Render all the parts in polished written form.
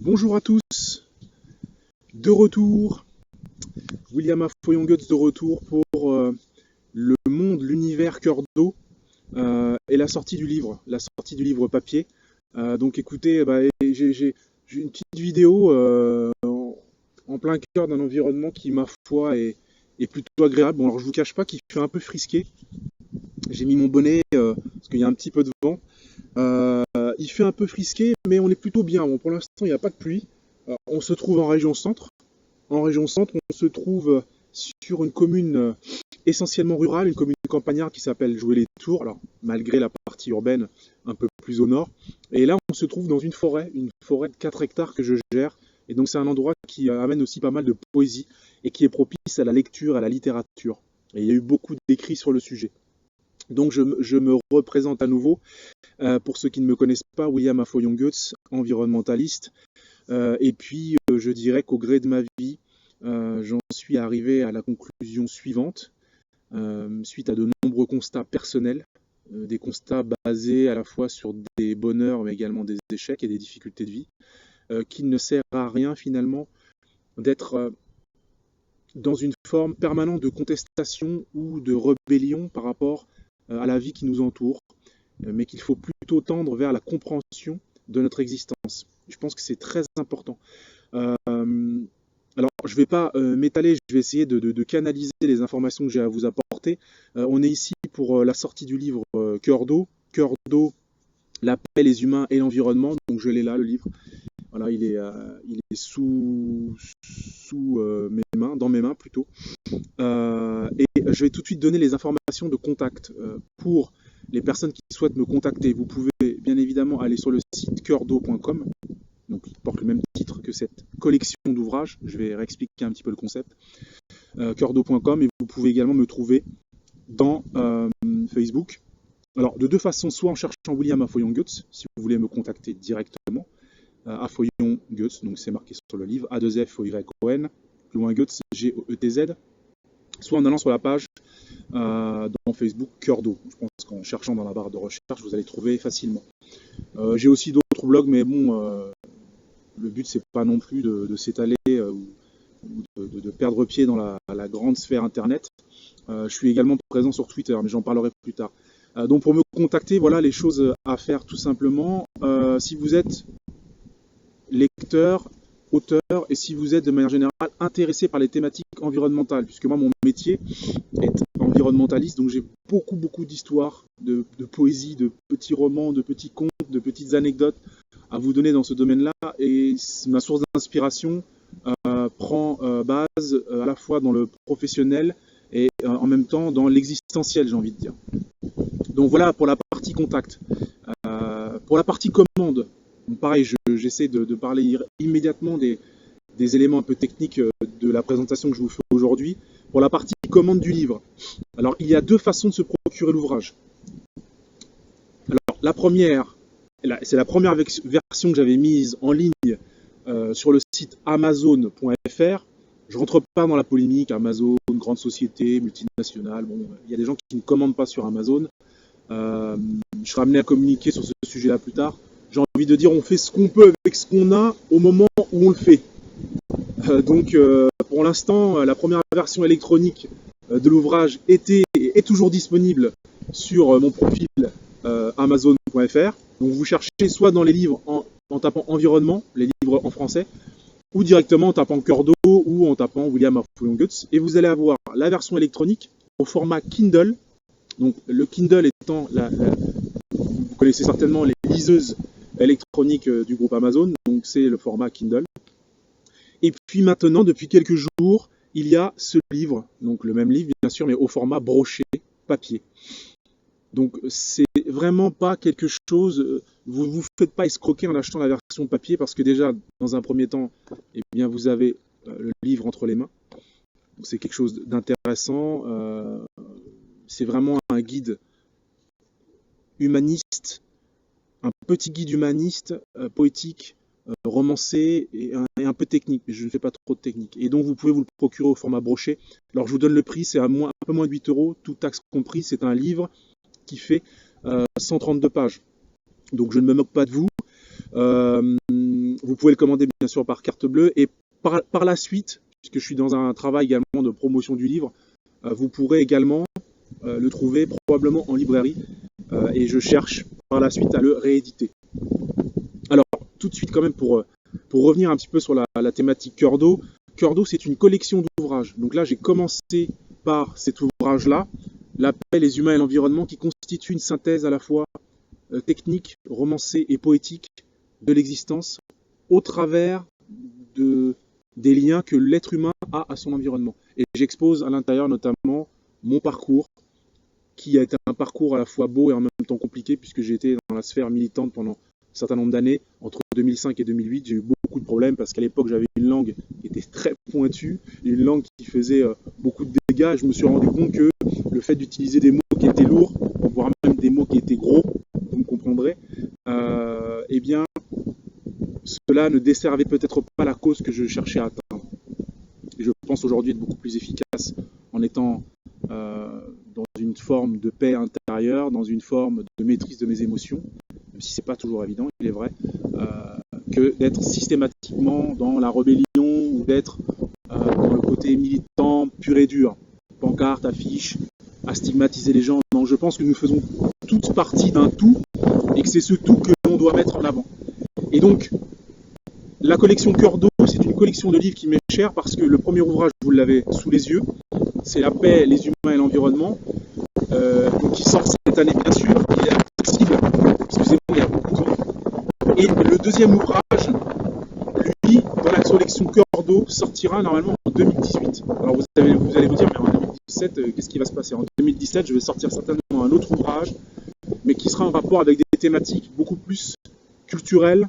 Bonjour à tous, de retour, William Afoyonguts de retour pour le monde, l'univers cœur d'eau et la sortie du livre papier. Donc écoutez, j'ai une petite vidéo en plein cœur d'un environnement qui, ma foi, est plutôt agréable. Bon, alors je vous cache pas qu'il fait un peu frisqué. J'ai mis mon bonnet parce qu'il y a un petit peu de vent. Il fait un peu frisqué, mais on est plutôt bien. Bon, pour l'instant, il n'y a pas de pluie. On se trouve en région centre. En région centre, on se trouve sur une commune essentiellement rurale, une commune campagnarde qui s'appelle Joué-les-Tours, alors malgré la partie urbaine un peu plus au nord. Et là, on se trouve dans une forêt de 4 hectares que je gère. Et donc, c'est un endroit qui amène aussi pas mal de poésie et qui est propice à la lecture, à la littérature. Et il y a eu beaucoup d'écrits sur le sujet. Donc, je me représente à nouveau. Pour ceux qui ne me connaissent pas, William Afoyonguts, environnementaliste. Et puis, je dirais qu'au gré de ma vie, j'en suis arrivé à la conclusion suivante, suite à de nombreux constats personnels, des constats basés à la fois sur des bonheurs, mais également des échecs et des difficultés de vie, qu'il ne sert à rien finalement d'être dans une forme permanente de contestation ou de rébellion par rapport à la vie qui nous entoure, mais qu'il faut plutôt tendre vers la compréhension de notre existence. Je pense que c'est très important. Euh, alors, je ne vais pas m'étaler, je vais essayer de canaliser les informations que j'ai à vous apporter. On est ici pour la sortie du livre Cœur d'eau. Cœur d'eau, la paix, les humains et l'environnement. Donc, je l'ai là, le livre. Voilà, il est sous mes mains, dans mes mains plutôt. Et je vais tout de suite donner les informations de contact pour les personnes qui souhaitent me contacter. Vous pouvez bien évidemment aller sur le site cœurdeau.com, donc il porte le même titre que cette collection d'ouvrages. Je vais réexpliquer un petit peu le concept. Cœurdeau.com, et vous pouvez également me trouver dans Facebook. Alors, de deux façons, soit en cherchant William Afoyonguts, si vous voulez me contacter directement, Afoyonguts, donc c'est marqué sur le livre, A2F-O-Y-O-N, plus loin Guts, G-E-T-Z, soit en allant sur la page dans Facebook Cœur d'eau. Je pense qu'en cherchant dans la barre de recherche, vous allez trouver facilement. J'ai aussi d'autres blogs, mais bon, le but c'est pas non plus de s'étaler ou de perdre pied dans la grande sphère internet. Je suis également présent sur Twitter, mais j'en parlerai plus tard. Donc pour me contacter, voilà les choses à faire tout simplement. Si vous êtes lecteur, auteur, et si vous êtes de manière générale intéressé par les thématiques environnementales, puisque moi mon métier est environnementaliste, donc j'ai beaucoup d'histoires, de poésie, de petits romans, de petits contes, de petites anecdotes à vous donner dans ce domaine-là, et ma source d'inspiration prend base à la fois dans le professionnel et en même temps dans l'existentiel, j'ai envie de dire. Donc voilà pour la partie contact. Pour la partie commande, pareil, j'essaie de parler immédiatement des éléments un peu techniques de la présentation que je vous fais aujourd'hui. Pour la partie commande du livre, alors il y a deux façons de se procurer l'ouvrage. Alors la première, c'est la première version que j'avais mise en ligne sur le site amazon.fr. Je rentre pas dans la polémique, Amazon, grande société, multinationale. Bon, il y a des gens qui ne commandent pas sur Amazon. Je serai amené à communiquer sur ce sujet-là plus tard. J'ai envie de dire, on fait ce qu'on peut avec ce qu'on a au moment où on le fait. Donc, pour l'instant, la première version électronique de l'ouvrage est toujours disponible sur mon profil amazon.fr. Donc, vous cherchez soit dans les livres en tapant environnement, les livres en français, ou directement en tapant Cœur d'eau ou en tapant William Afoyonguts, et vous allez avoir la version électronique au format Kindle. Donc, le Kindle étant vous connaissez certainement les liseuses électroniques du groupe Amazon, donc c'est le format Kindle. Et puis maintenant, depuis quelques jours, il y a ce livre, donc le même livre bien sûr, mais au format broché, papier. Donc c'est vraiment pas quelque chose, vous ne vous faites pas escroquer en achetant la version papier, parce que déjà, dans un premier temps, eh bien, vous avez le livre entre les mains. Donc c'est quelque chose d'intéressant, c'est vraiment un guide humaniste, un petit guide humaniste, poétique, romancé et un peu technique, mais je ne fais pas trop de technique. Et donc vous pouvez vous le procurer au format broché. Alors je vous donne le prix, c'est un peu moins de 8 euros, tout taxe compris. C'est un livre qui fait 132 pages. Donc je ne me moque pas de vous. Vous pouvez le commander bien sûr par carte bleue et par la suite, puisque je suis dans un travail également de promotion du livre, vous pourrez également le trouver probablement en librairie et je cherche par la suite à le rééditer. Alors, tout de suite quand même pour revenir un petit peu sur la thématique Cœur d'eau. Cœur d'eau, c'est une collection d'ouvrages. Donc là, j'ai commencé par cet ouvrage-là, La paix, les humains et l'environnement, qui constitue une synthèse à la fois technique, romancée et poétique de l'existence au travers des liens que l'être humain a à son environnement. Et j'expose à l'intérieur notamment mon parcours, qui a été un parcours à la fois beau et en même temps compliqué, puisque j'ai été dans la sphère militante pendant un certain nombre d'années. Entre 2005 et 2008, j'ai eu beaucoup de problèmes, parce qu'à l'époque, j'avais une langue qui était très pointue, une langue qui faisait beaucoup de dégâts, et je me suis rendu compte que le fait d'utiliser des mots qui étaient lourds, voire même des mots qui étaient gros, vous me comprendrez, eh bien, cela ne desservait peut-être pas la cause que je cherchais à atteindre. Et je pense aujourd'hui être beaucoup plus efficace en étant dans une forme de paix intérieure, dans une forme de maîtrise de mes émotions, même si ce n'est pas toujours évident, il est vrai, que d'être systématiquement dans la rébellion ou d'être dans le côté militant pur et dur, pancarte, affiche, à stigmatiser les gens. Non, je pense que nous faisons toutes partie d'un tout et que c'est ce tout que l'on doit mettre en avant. Et donc, la collection Cœur d'eau, c'est une collection de livres qui m'est chère parce que le premier ouvrage, vous l'avez sous les yeux, c'est La paix, les humains et l'environnement, qui sort cette année bien sûr, il est accessible, excusez-moi, il y a beaucoup de temps. Et le deuxième ouvrage, lui, dans la collection Cœur d'eau, sortira normalement en 2018. Alors vous allez vous dire, mais en 2017, qu'est-ce qui va se passer? En 2017, je vais sortir certainement un autre ouvrage, mais qui sera en rapport avec des thématiques beaucoup plus culturelles,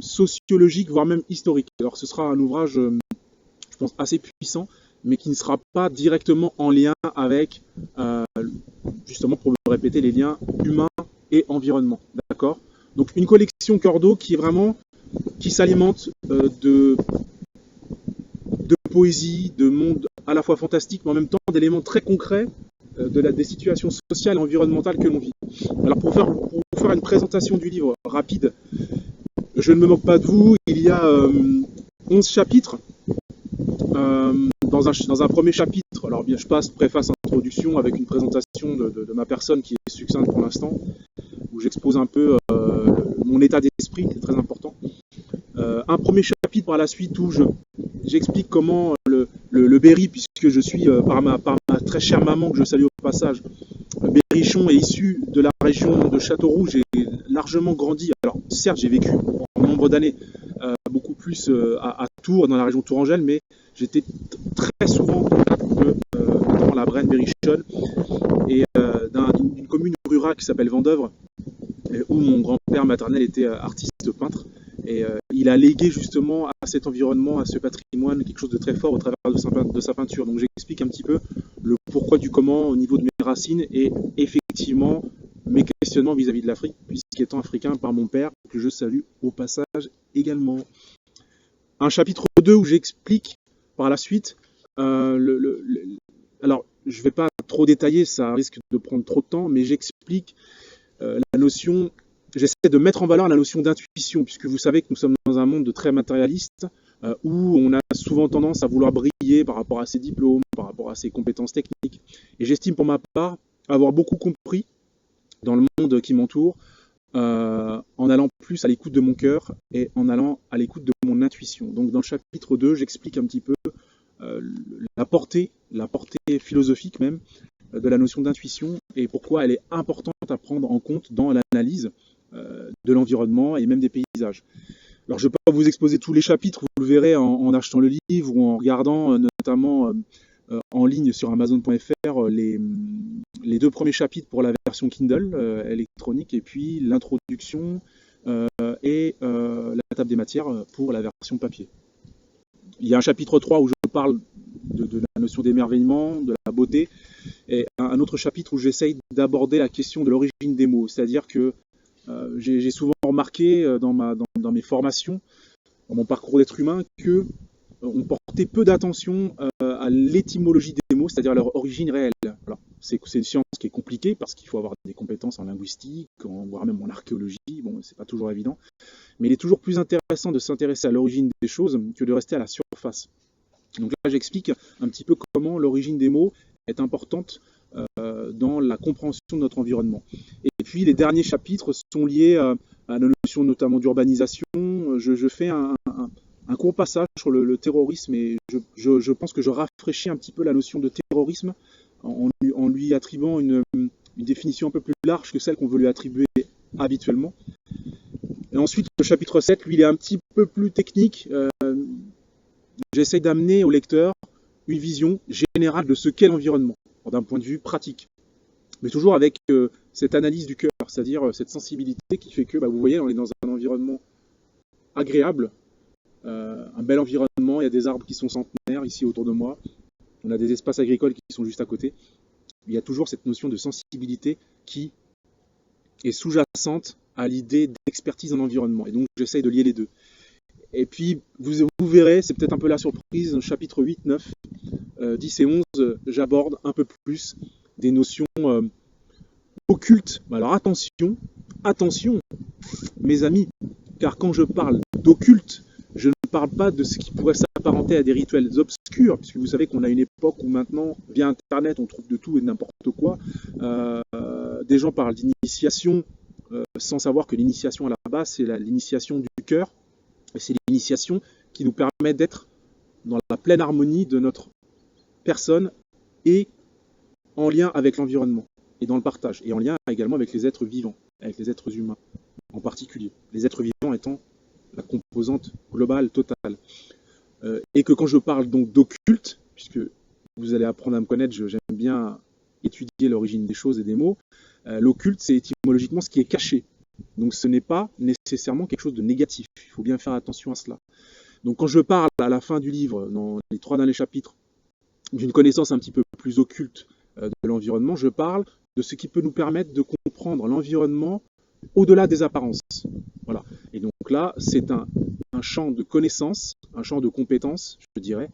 sociologique, voire même historique. Alors ce sera un ouvrage, je pense, assez puissant, mais qui ne sera pas directement en lien avec, justement, pour le répéter, les liens humains et environnement. D'accord? Donc une collection Cœur d'eau qui est vraiment, qui s'alimente de poésie, de monde à la fois fantastique, mais en même temps d'éléments très concrets des situations sociales et environnementales que l'on vit. Alors pour vous faire une présentation du livre rapide, je ne me moque pas de vous, il y a 11 chapitres. Dans un premier chapitre, alors bien, je passe préface introduction avec une présentation de ma personne qui est succincte pour l'instant, où j'expose un peu mon état d'esprit, c'est très important. Un premier chapitre par la suite où j'explique comment le Berry, puisque je suis par ma très chère maman que je salue au passage, Berrichon est issu de la région de Châteauroux. J'ai largement grandi. Alors certes, j'ai vécu en nombre d'années beaucoup plus à Tours, dans la région tourangelle, mais j'étais très souvent en contact notamment la Brenne Berrichonne et d'une commune rurale qui s'appelle Vendeuvre, où mon grand-père maternel était artiste peintre. Et il a légué justement à cet environnement, à ce patrimoine, quelque chose de très fort au travers de sa peinture. Donc j'explique un petit peu le pourquoi du comment au niveau de mes racines et effectivement mes questionnements vis-à-vis de l'Afrique, puisqu'étant africain par mon père, que je salue au passage également. Un chapitre 2 où j'explique par la suite, alors je ne vais pas trop détailler, ça risque de prendre trop de temps, mais j'explique la notion. J'essaie de mettre en valeur la notion d'intuition, puisque vous savez que nous sommes dans un monde très matérialiste, où on a souvent tendance à vouloir briller par rapport à ses diplômes, par rapport à ses compétences techniques. Et j'estime pour ma part avoir beaucoup compris dans le monde qui m'entoure, en allant plus à l'écoute de mon cœur et en allant à l'écoute de mon intuition. Donc dans le chapitre 2, j'explique un petit peu la portée philosophique même, de la notion d'intuition et pourquoi elle est importante à prendre en compte dans l'analyse de l'environnement et même des paysages. Alors je ne vais pas vous exposer tous les chapitres, vous le verrez en achetant le livre ou en regardant notamment en ligne sur Amazon.fr les 2 premiers chapitres pour la version Kindle électronique et puis l'introduction et la table des matières pour la version papier. Il y a un chapitre 3 où je parle de la notion d'émerveillement, de la beauté, et un autre chapitre où j'essaye d'aborder la question de l'origine des mots, c'est-à-dire que j'ai souvent remarqué dans mes formations, dans mon parcours d'être humain, qu'on portait peu d'attention à l'étymologie des mots, c'est-à-dire leur origine réelle. Alors, c'est une science qui est compliquée parce qu'il faut avoir des compétences en linguistique, voire même en archéologie. Bon, c'est pas toujours évident. Mais il est toujours plus intéressant de s'intéresser à l'origine des choses que de rester à la surface. Donc là, j'explique un petit peu comment l'origine des mots est importante dans la compréhension de notre environnement. Et puis les derniers chapitres sont liés à la notion notamment d'urbanisation. Je fais un court passage sur le terrorisme et je pense que je rafraîchis un petit peu la notion de terrorisme en lui attribuant une définition un peu plus large que celle qu'on veut lui attribuer habituellement. Et ensuite, le chapitre 7, lui, il est un petit peu plus technique. J'essaie d'amener au lecteur une vision générale de ce qu'est l'environnement, d'un point de vue pratique. Mais toujours avec cette analyse du cœur, c'est-à-dire cette sensibilité qui fait que, vous voyez, on est dans un environnement agréable, un bel environnement, il y a des arbres qui sont centenaires ici autour de moi, on a des espaces agricoles qui sont juste à côté. Il y a toujours cette notion de sensibilité qui est sous-jacente à l'idée d'expertise en environnement. Et donc j'essaye de lier les deux. Et puis vous verrez, c'est peut-être un peu la surprise, chapitre 8, 9, 10 et 11, j'aborde un peu plus des notions occultes. Alors attention, mes amis, car quand je parle d'occulte, je ne parle pas de ce qui pourrait s'apparenter à des rituels obscurs, puisque vous savez qu'on a une époque où maintenant, via Internet, on trouve de tout et de n'importe quoi. Des gens parlent d'initiation, sans savoir que l'initiation à la base, c'est l'initiation du cœur, et c'est l'initiation qui nous permet d'être dans la pleine harmonie de notre personne et en lien avec l'environnement, et dans le partage, et en lien également avec les êtres vivants, avec les êtres humains en particulier. Les êtres vivants étant la composante globale, totale. Et que quand je parle donc d'occulte, puisque vous allez apprendre à me connaître, j'aime bien étudier l'origine des choses et des mots, l'occulte, c'est étymologiquement ce qui est caché. Donc ce n'est pas nécessairement quelque chose de négatif. Il faut bien faire attention à cela. Donc quand je parle à la fin du livre, dans les 3 derniers chapitres, d'une connaissance un petit peu plus occulte de l'environnement, je parle de ce qui peut nous permettre de comprendre l'environnement au-delà des apparences. Voilà. Et donc là, c'est un champ de connaissances, un champ de compétences, je dirais,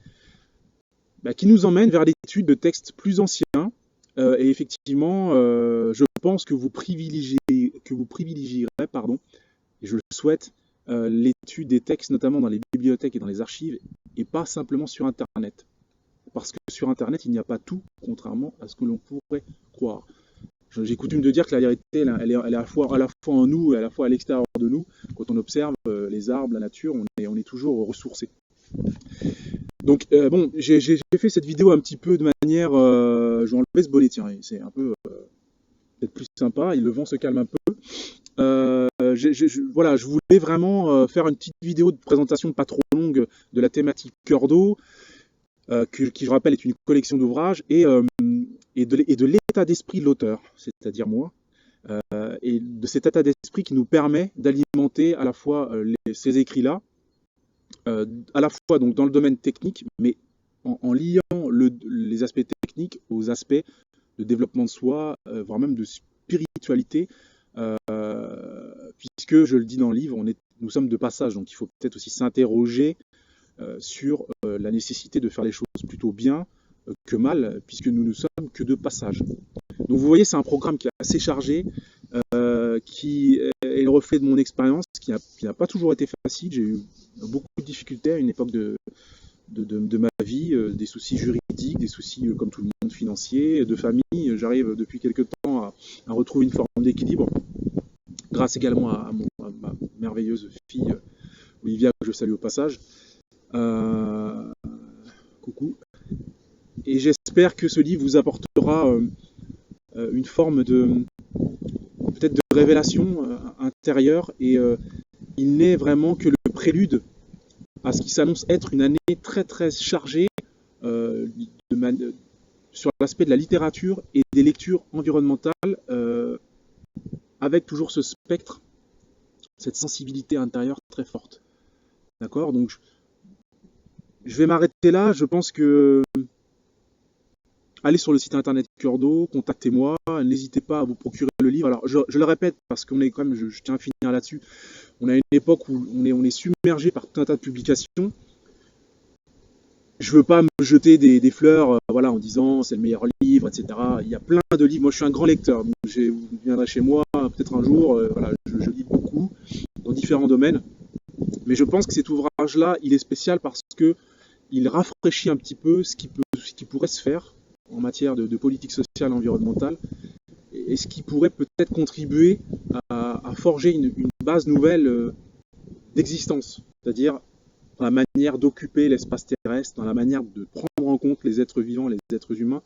qui nous emmène vers l'étude de textes plus anciens. Et effectivement, je pense que vous privilégierez, et je le souhaite, l'étude des textes, notamment dans les bibliothèques et dans les archives, et pas simplement sur Internet. Parce que sur Internet, il n'y a pas tout, contrairement à ce que l'on pourrait croire. J'ai coutume de dire que la vérité, elle est à la fois en nous et à la fois à l'extérieur de nous. Quand on observe les arbres, la nature, on est toujours ressourcé. Donc, j'ai fait cette vidéo un petit peu de manière... je vais enlever ce bonnet, tiens, c'est un peu peut-être plus sympa, le vent se calme un peu. Voilà, je voulais vraiment faire une petite vidéo de présentation pas trop longue de la thématique cœur d'eau, qui, je rappelle, est une collection d'ouvrages, et de l'état d'esprit de l'auteur, c'est-à-dire moi, et de cet état d'esprit qui nous permet d'alimenter à la fois ces écrits-là, à la fois donc dans le domaine technique, mais en liant les aspects techniques aux aspects de développement de soi, voire même de spiritualité, puisque, je le dis dans le livre, nous sommes de passage, donc il faut peut-être aussi s'interroger sur la nécessité de faire les choses plutôt bien que mal, puisque nous ne sommes que de passage. Donc vous voyez, c'est un programme qui est assez chargé, qui est le reflet de mon expérience, qui n'a pas toujours été facile. J'ai eu beaucoup de difficultés à une époque de ma vie, des soucis juridiques, des soucis, comme tout le monde, financiers, de famille. J'arrive depuis quelques temps à retrouver une forme d'équilibre, grâce également à ma merveilleuse fille, Olivia, que je salue au passage. Coucou. Et j'espère que ce livre vous apportera une forme peut-être de révélation intérieure, et il n'est vraiment que le prélude à ce qui s'annonce être une année très très chargée sur l'aspect de la littérature et des lectures environnementales, avec toujours ce spectre, cette sensibilité intérieure très forte. D'accord ? Donc je vais m'arrêter là. Je pense que allez sur le site internet Cœur d'eau, contactez-moi, n'hésitez pas à vous procurer le livre. Alors je le répète parce qu'on est quand même, je tiens à finir là-dessus, on a une époque où on est submergé par tout un tas de publications. je veux pas me jeter des fleurs voilà, en disant c'est le meilleur livre, etc. Il y a plein de livres. Moi, je suis un grand lecteur. Donc vous viendrez chez moi peut-être un jour. Voilà, je lis beaucoup dans différents domaines. Mais je pense que cet ouvrage-là, il est spécial parce que il rafraîchit un petit peu ce qui pourrait se faire en matière de politique sociale et environnementale et ce qui pourrait peut-être contribuer à forger une base nouvelle d'existence. C'est-à-dire dans la manière d'occuper l'espace terrestre, dans la manière de prendre en compte les êtres vivants, les êtres humains,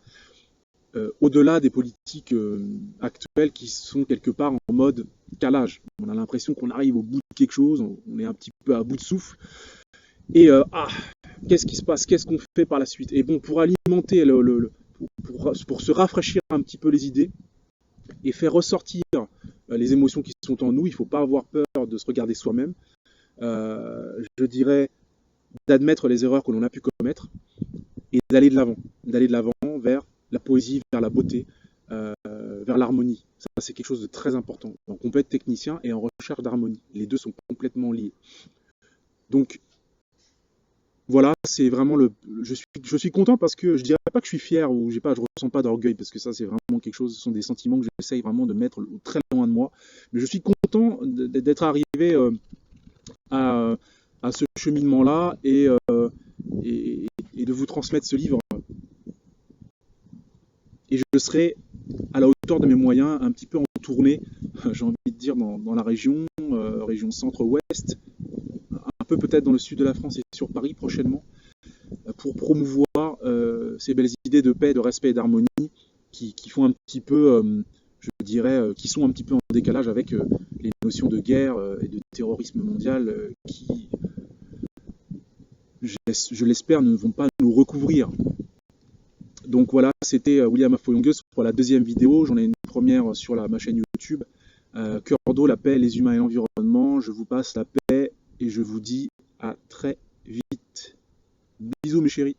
au-delà des politiques actuelles qui sont quelque part en mode calage. On a l'impression qu'on arrive au bout de quelque chose, on est un petit peu à bout de souffle, et qu'est-ce qui se passe, qu'est-ce qu'on fait par la suite? Et bon, pour alimenter, pour se rafraîchir un petit peu les idées, et faire ressortir les émotions qui sont en nous, il ne faut pas avoir peur de se regarder soi-même. Je dirais d'admettre les erreurs que l'on a pu commettre et d'aller de l'avant vers la poésie, vers la beauté, vers l'harmonie. Ça, c'est quelque chose de très important. Donc, on peut être technicien et en recherche d'harmonie. Les deux sont complètement liés. Donc, voilà, c'est vraiment je suis content parce que je dirais pas que je suis fier ou je ressens pas d'orgueil parce que ça, c'est vraiment quelque chose, ce sont des sentiments que j'essaye vraiment de mettre très loin de moi. Mais je suis content d'être arrivé à, à ce cheminement-là et de vous transmettre ce livre. Et je serai à la hauteur de mes moyens, un petit peu en tournée, j'ai envie de dire, dans la région, région centre-ouest, un peu peut-être dans le sud de la France et sur Paris prochainement, pour promouvoir ces belles idées de paix, de respect et d'harmonie qui font un petit peu, je dirais, qui sont un petit peu en décalage avec les notions de guerre et de terrorisme mondial qui, je l'espère, ne vont pas nous recouvrir. Donc voilà, c'était William Afoyongueus pour la deuxième vidéo. J'en ai une première sur ma chaîne YouTube. Cœur d'eau, la paix, les humains et l'environnement. Je vous passe la paix et je vous dis à très vite. Bisous mes chéris.